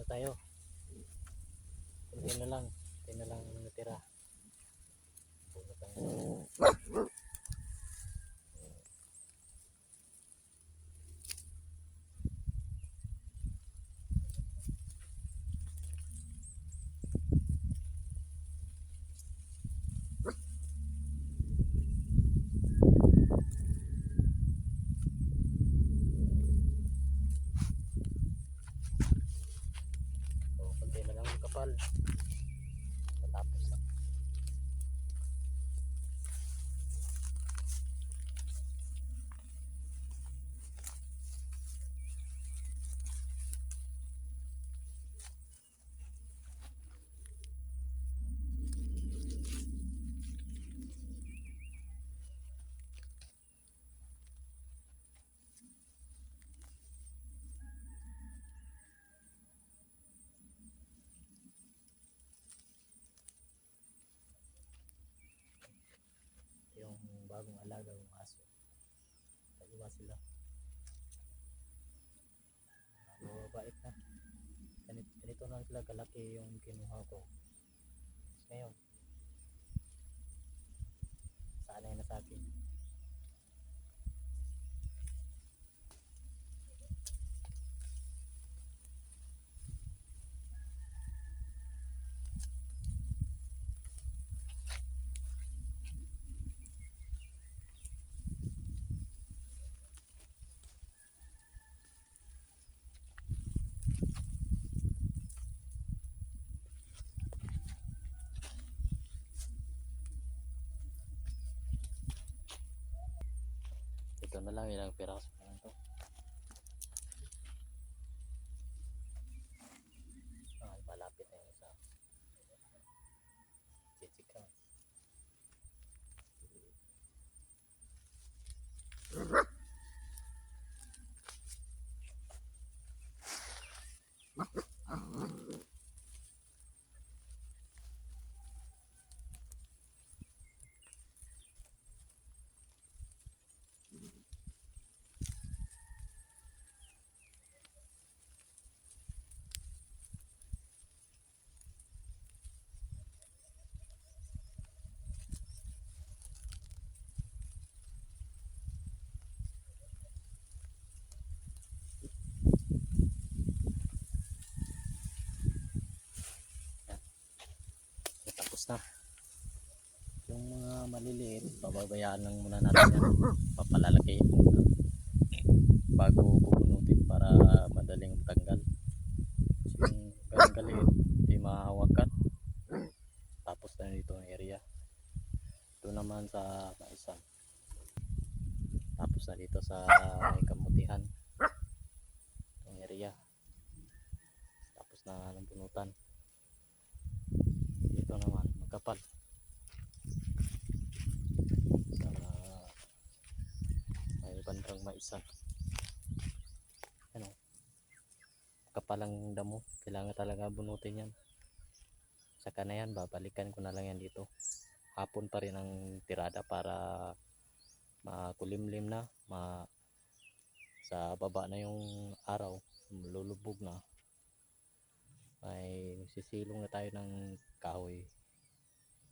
tayo. Kunti na lang. Kunti na lang natira. Puno tayo. So, kunti na lang kapal. Matapos na. Yung bagong alaga ng aso. Taliwa sila. Mababait na. Ganito na sila kalaki yung kinuha ko. Ngayon, sanay na sa akin. Ito na lang ilang piraso na lang to. Malapit na yung isa. Chichika. Tapos na. Yung mga maliliit, pababayaan lang muna natin yan. Papalalakihin muna bago pupunutin para madaling tanggal. Yung ganang galiit, hindi mahawakan. Tapos na dito ang area. Ito naman sa maisan. Tapos na dito sa may kamutihan. Itong area. Tapos na ng punutan. Dito naman, magkapal. May bandang maisan. Ano? Kapalang damo. Kailangan talaga bunutin yan. Saka na yan, babalikan ko na lang yan dito. Hapon pa rin ang tirada para makulimlim na. Sa baba na yung araw. Lulubog na. Ay sisilong na tayo ng kahoy.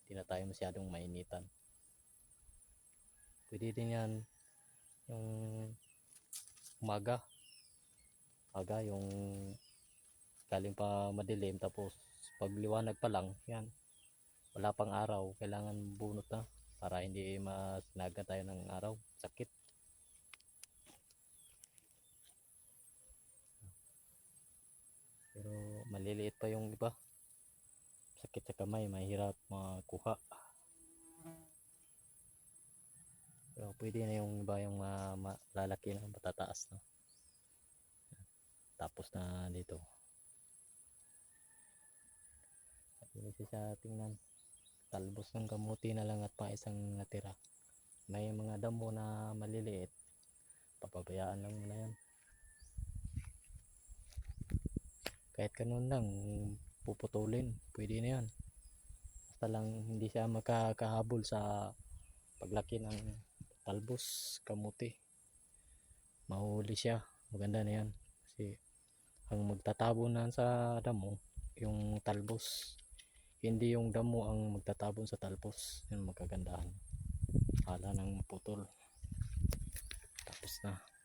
Hindi na tayo masyadong mainitan. Pwede din yan yung umaga yung galing pa madilim, tapos pag liwanag pa lang yan, wala pang araw, kailangan bunot na para hindi masinaga tayo ng araw, sakit. Pero maliliit pa yung iba, sakit sa kamay, mahirap makuha. Pero pwede na yung iba, yung malalaki na, matataas na. Tapos na dito. Hindi siya tingnan. Talbos ng kamuti na lang at pa isang natira. May mga damo na maliliit. Papabayaan lang muna yan. Kahit ganun lang, puputulin. Pwede na yan. Basta lang hindi siya makakahabol sa paglaki ng talbos kamuti. Mahuli siya. Maganda na yan. Kasi Ang magtatabon na sa damo yung talbos, hindi yung damo ang magtatabon sa talbos. Yun magkagandahan, hala nang putol tapos na.